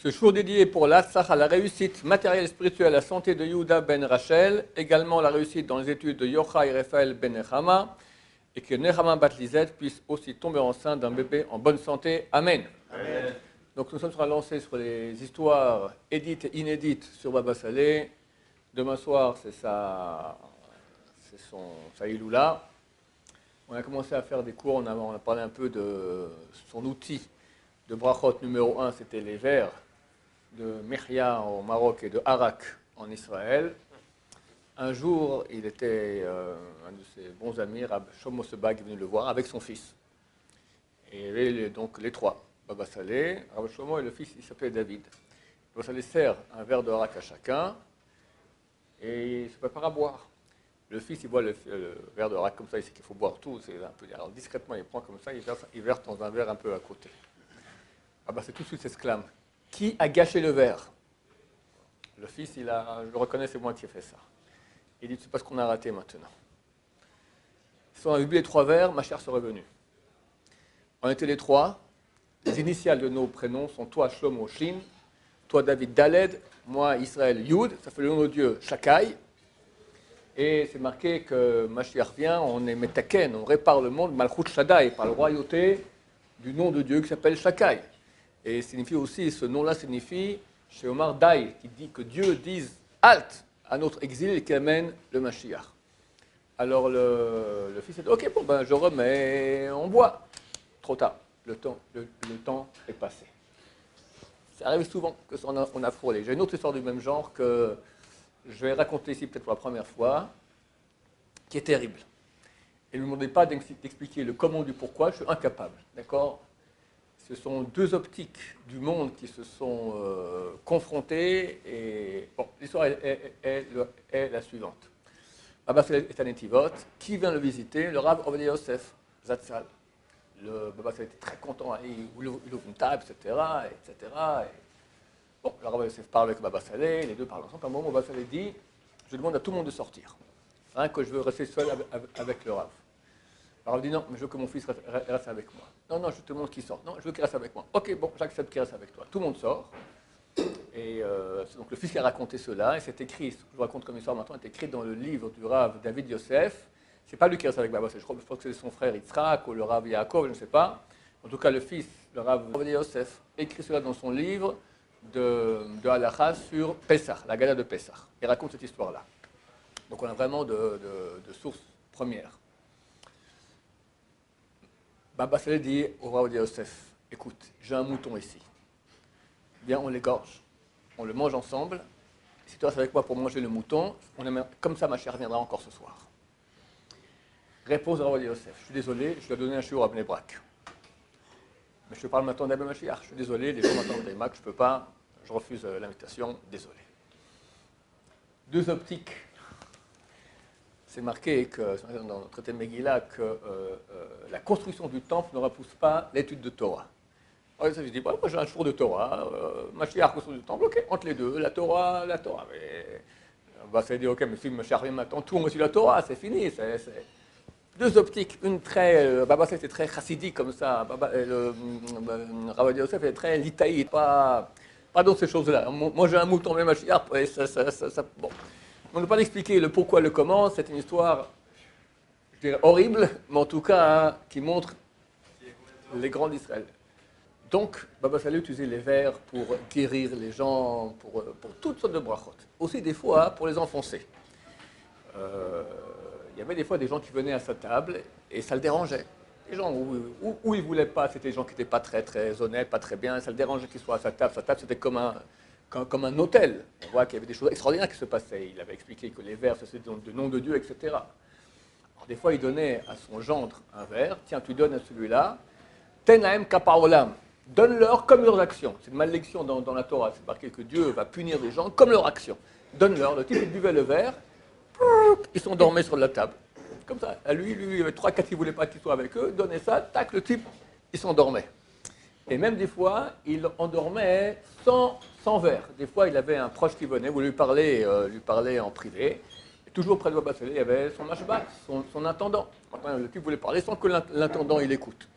Ce jour dédié pour l'Atzach à la réussite matérielle et spirituelle, à la santé de Yehuda ben Rachel, également la réussite dans les études de Yochai Raphaël ben Nechama, et que Nechama bat Lizet puisse aussi tomber enceinte d'un bébé en bonne santé. Amen. Amen. Donc nous sommes lancés sur les histoires édites et inédites sur Baba Saleh. Demain soir, c'est sa Iloula. On a commencé à faire des cours, on a parlé un peu de son outil de brachot numéro 1, c'était les vers de Mechia au Maroc et de Arak en Israël. Un jour, il était un de ses bons amis, Rab Shlomo Seba, qui est venu le voir avec son fils. Et il y avait donc les trois, Baba Saleh, Rab Shlomo et le fils, il s'appelait David. Baba Saleh sert un verre de Arak à chacun et il se prépare à boire. Le fils, il boit le verre de Arak comme ça, il sait qu'il faut boire tout. Alors discrètement, il prend comme ça, il verse dans un verre un peu à côté. Ah bah c'est tout de suite s'exclame. Qui a gâché le verre? Le fils, je le reconnais, c'est moi qui ai fait ça. Il dit, c'est parce qu'on a raté maintenant. Si on a oublié les trois verres, ma chère serait venue. On était les trois. Les initiales de nos prénoms sont toi, Shlomo, Shin, toi, David, Daled, moi, Israël, Yud. Ça fait le nom de Dieu, Shakai. Et c'est marqué que Mashiach vient, on est Metaken, on répare le monde, Malchut Shaddai, par la royauté du nom de Dieu qui s'appelle Shakai. Et signifie aussi, ce nom-là signifie, chez Omar Dai, qui dit que Dieu dise halte à notre exil et qu'il amène le Mashiach. Alors le fils a dit, ok, bon, ben je remets, on boit. Trop tard, le temps est passé. Ça arrive souvent qu'on a frôlé. J'ai une autre histoire du même genre que je vais raconter ici peut-être pour la première fois, qui est terrible. Et ne me demandez pas d'expliquer le comment du pourquoi, je suis incapable, d'accord? Ce sont deux optiques du monde qui se sont confrontées. Et bon, l'histoire est la suivante. Baba Saleh est à Netivot. Qui vient le visiter? Le Rav Ovadia Yosef Zatzal. Le Baba Saleh était très content. Il ouvre une table, etc. Bon, le Rav Yosef parle avec Baba Saleh. Les deux parlent ensemble. À un moment, Baba Saleh dit, je demande à tout le monde de sortir. Hein, que je veux rester seul avec le Rav. Alors il dit non, mais je veux que mon fils reste avec moi. Non, je te montre qu'il sort. Non, je veux qu'il reste avec moi. Ok, bon, j'accepte qu'il reste avec toi. Tout le monde sort. Et c'est donc le fils qui a raconté cela. Et c'est écrit, ce que je vous raconte comme histoire maintenant, est écrit dans le livre du Rav David Yosef. C'est pas lui qui reste avec Baba, je pense que c'est son frère Yitzhak ou le Rav Yaakov, je ne sais pas. En tout cas, le fils, le Rav Yosef, écrit cela dans son livre de Halacha sur Pessah, la gala de Pessah. Il raconte cette histoire-là. Donc on a vraiment de sources premières. Baba Saleh dit au Rav Yosef, écoute, j'ai un mouton ici. Viens, on l'égorge, on le mange ensemble. Si tu restes avec moi pour manger le mouton, comme ça ma chère viendra encore ce soir. Réponse au Rav Yosef, je suis désolé, je dois donner un shiur à Bnei Brak. Mais je parle maintenant d'Abba Mashiach, je suis désolé, les gens m'attendent à Bnei Brak, je ne peux pas, je refuse l'invitation, désolé. Deux optiques. C'est marqué dans le traité de Megillah que la construction du temple ne repousse pas l'étude de Torah. Alors, je dis, moi j'ai un jour de Torah, Mashiach construit du temple, ok, entre les deux, la Torah. Mais ça dit, ok, mais si Mashiach vient maintenant, tout le monde suit la Torah, c'est fini. C'est deux optiques, une très, Baba Saleh était très chassidique comme ça, Rav Yosef était très litaïde, pas dans ces choses-là. Moi j'ai un mouton, mais Mashiach, bon. On ne peut pas expliquer le pourquoi, le comment, c'est une histoire, je dirais, horrible, mais en tout cas, hein, qui montre les grands d'Israël. Donc, Baba Saleh utilisait les vers pour guérir les gens, pour toutes sortes de brachot. Aussi, des fois, pour les enfoncer. Il y avait des fois des gens qui venaient à sa table et ça le dérangeait. Les gens où ils ne voulaient pas, c'était des gens qui n'étaient pas très, très honnêtes, pas très bien, ça le dérangeait qu'ils soient à sa table. Sa table, c'était comme un hôtel. On voit qu'il y avait des choses extraordinaires qui se passaient. Il avait expliqué que les vers, c'était le nom de Dieu, etc. Alors, des fois, il donnait à son gendre un vers. Tiens, tu donnes à celui-là. Tenaem kapaolam. Donne-leur comme leurs actions. C'est une malédiction dans la Torah. C'est marqué que Dieu va punir les gens comme leurs actions. Donne-leur. Le type, il buvait le verre. Ils s'endormaient sur la table. Comme ça. À lui, il y avait 3-4 qui ne voulaient pas qu'il soit avec eux. Donnez ça. Tac, le type, il s'endormait. Et même des fois, il endormait sans verre. Des fois, il avait un proche qui venait, voulait lui parler en privé. Et toujours près de Baba Saleh, il y avait son mashbach, son intendant. Enfin, le type voulait parler sans que l'intendant il écoute.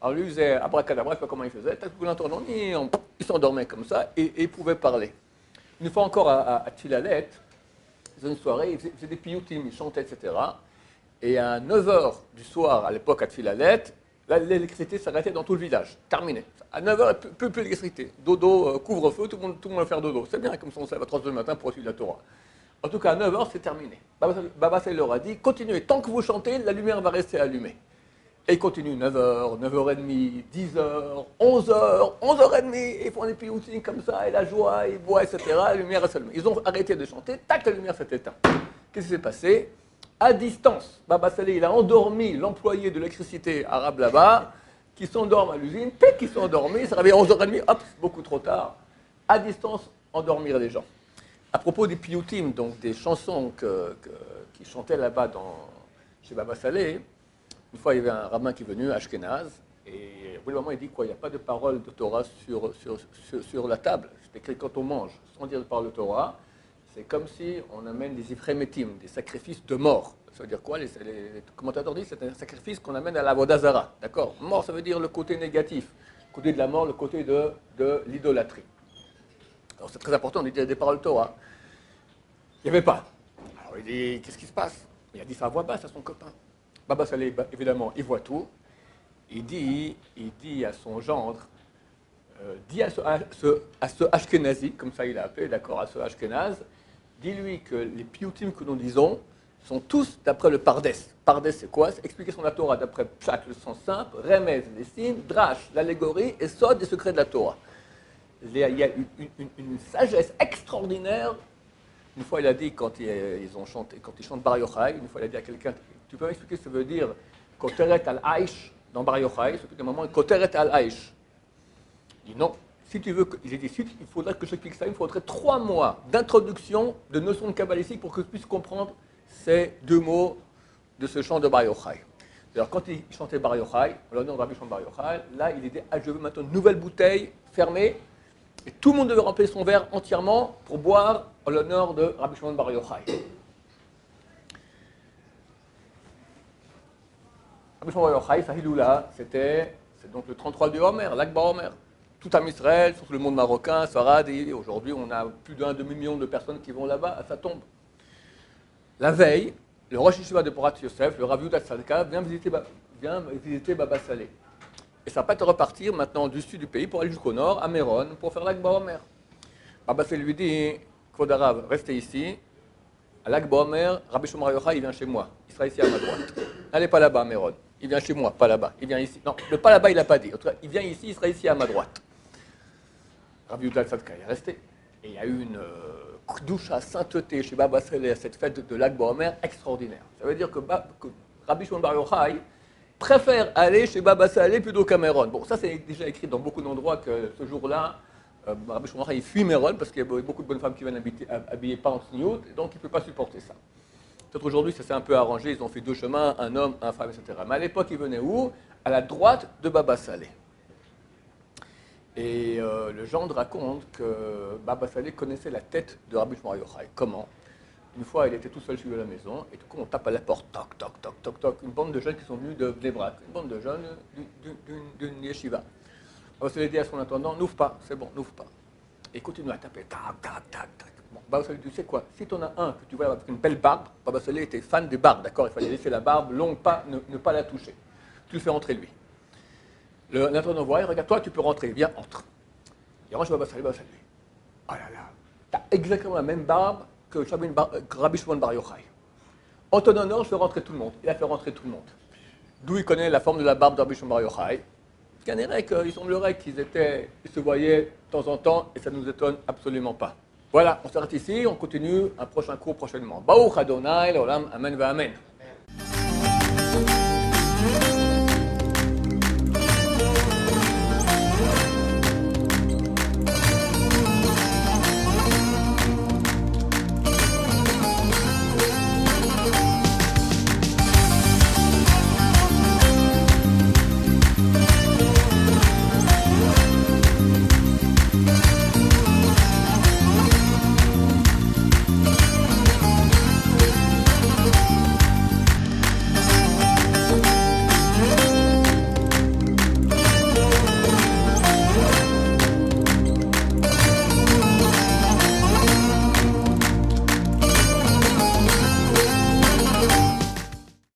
Alors lui, il faisait abracadabra, je ne sais pas comment il faisait. Tout l'entendant, il s'endormait comme ça et il pouvait parler. Une fois encore à Tfilalet, ils faisaient une soirée, ils faisaient des piyoutim, ils chantaient, etc. Et à 9 heures du soir, à l'époque à Tfilalet, l'électricité s'arrêtait dans tout le village. Terminé. À 9 heures, plus d'électricité. Dodo, couvre-feu, tout le monde va faire dodo. C'est bien, comme ça on se lève à 3 heures du matin pour suivre la Torah. En tout cas, à 9 heures, c'est terminé. Baba Salé leur a dit, continuez, tant que vous chantez, la lumière va rester allumée. Et ils continuent 9 heures, 9h30, 10 heures, 11 heures, 11h30, ils font des piyoutim comme ça, et la joie, ils boivent, etc. La lumière reste allumée. Ils ont arrêté de chanter, tac, la lumière s'est éteinte. Qu'est-ce qui s'est passé? À distance, Baba Salé, il a endormi l'employé de l'électricité arabe là-bas, qui s'endorment à l'usine, qui sont endormis, ça réveille à 11h30, hop, c'est beaucoup trop tard. À distance, endormir les gens. À propos des piyoutim, donc des chansons qui chantaient là-bas chez Baba Salé, une fois il y avait un rabbin qui est venu, Ashkenaz, et au bout d'un moment il dit quoi, il n'y a pas de parole de Torah sur la table, c'est écrit quand on mange, sans dire de parole de Torah. C'est comme si on amène des ifremetim, des sacrifices de mort. Ça veut dire quoi? Les commentateurs disent que c'est un sacrifice qu'on amène à la vodazara. D'accord? Mort, ça veut dire le côté négatif. Le côté de la mort, le côté de l'idolâtrie. Alors c'est très important de dire des paroles de Torah. Il n'y avait pas. Alors il dit, qu'est-ce qui se passe? Il a dit ça à voix basse à son copain. Baba Salé, évidemment, il voit tout. Il dit à son gendre, dis à ce Ashkenazi, comme ça il a appelé, d'accord, à ce Ashkenaz, dis-lui que les piyoutim que nous disons sont tous d'après le Pardes. Pardes, c'est quoi? C'est explication de la Torah d'après Pshat, le sens simple, Remez, les signes, Drash, l'allégorie, et Sod, les secrets de la Torah. Il y a une sagesse extraordinaire. Une fois, il a dit, quand ils chantent Bar Yochai, une fois, il a dit à quelqu'un, tu peux m'expliquer ce que ça veut dire Koteret al-Aish dans Bar Yochai? C'est un moment, Koteret al-Aish. Il dit non. Si tu veux, j'ai dit, il faudrait que j'explique ça, il faudrait 3 mois d'introduction de notions de kabbalistique pour que je puisse comprendre ces 2 mots de ce chant de Bar Yochai. Alors, quand il chantait Bar Yochai, l'honneur de Rabbi Shimon Bar Yochai, là, il dit, je veux maintenant une nouvelle bouteille fermée, et tout le monde devait remplir son verre entièrement pour boire en l'honneur de Rabbi Shimon Bar Yochai. Rabbi Shimon Bar Yochai, sa hiloula, c'est donc le 33 du Homer, l'Akba Homer. Tout à Israël, surtout le monde marocain, Sarad, et aujourd'hui on a plus d'1 demi-million de personnes qui vont là-bas à sa tombe. La veille, le Rosh Yeshiva de Porat Yosef, le Rav Yehuda Tzadka, vient visiter Baba Salé. Et ça va pas te repartir maintenant du sud du pays pour aller jusqu'au nord, à Méron, pour faire l'Akba Omer. Baba Salé lui dit, Kvod Arav, restez ici. À l'Akba Omer, Rabbi Shimon Bar Yochai, il vient chez moi. Il sera ici à ma droite. N'allez pas là-bas à Méron. Il vient chez moi, pas là-bas. Il vient ici. Non, le pas là-bas, il n'a pas dit. En tout cas, il vient ici, il sera ici à ma droite. Rav Yehuda Tzadka est resté. Et il y a eu une kdusha, sainteté chez Baba Salé à cette fête de l'Akba Omer extraordinaire. Ça veut dire que Rabbi Shimon Bar Yochai préfère aller chez Baba Salé plutôt qu'à Méron. Bon, ça c'est déjà écrit dans beaucoup d'endroits que ce jour-là, Rabbi Shimon Bar Yochai fuit Méron parce qu'il y a beaucoup de bonnes femmes qui viennent habiller pas en sniout, et donc il ne peut pas supporter ça. Peut-être aujourd'hui ça s'est un peu arrangé, ils ont fait 2 chemins, un homme, un femme, etc. Mais à l'époque, ils venaient où? À la droite de Baba Salé. Et le gendre raconte que Baba Salé connaissait la tête de Rabbi Shimon Bar Yochai. Comment? Une fois, il était tout seul chez lui à la maison, et tout coup, on tape à la porte, toc, toc, toc, toc, toc, une bande de jeunes qui sont venus de Bnei-Brak, une bande de jeunes d'une yeshiva. Baba Salé dit à son intendant, n'ouvre pas, c'est bon, n'ouvre pas. Et il continue à taper, tac, tac, tac, tac. Bon, Baba Salé dit, tu sais quoi, si tu en as un que tu vois avec une belle barbe, Baba Salé était fan des barbes, d'accord, il fallait laisser la barbe longue, ne pas la toucher. Tu le fais rentrer lui. L'intendant voit, regarde, toi, tu peux rentrer, viens, entre. Il range Baba Salé, oh là là, t'as exactement la même barbe que Rabbi Shimon Bar Yochai. En ton honneur, je fais rentrer tout le monde. Il a fait rentrer tout le monde. D'où il connaît la forme de la barbe de Rabbi Shimon Bar Yochai. Il semblerait qu'ils se voyaient de temps en temps, et ça ne nous étonne absolument pas. Voilà, on s'arrête ici, on continue un prochain cours prochainement. Baruch Adonai, l'olam, amen va amen.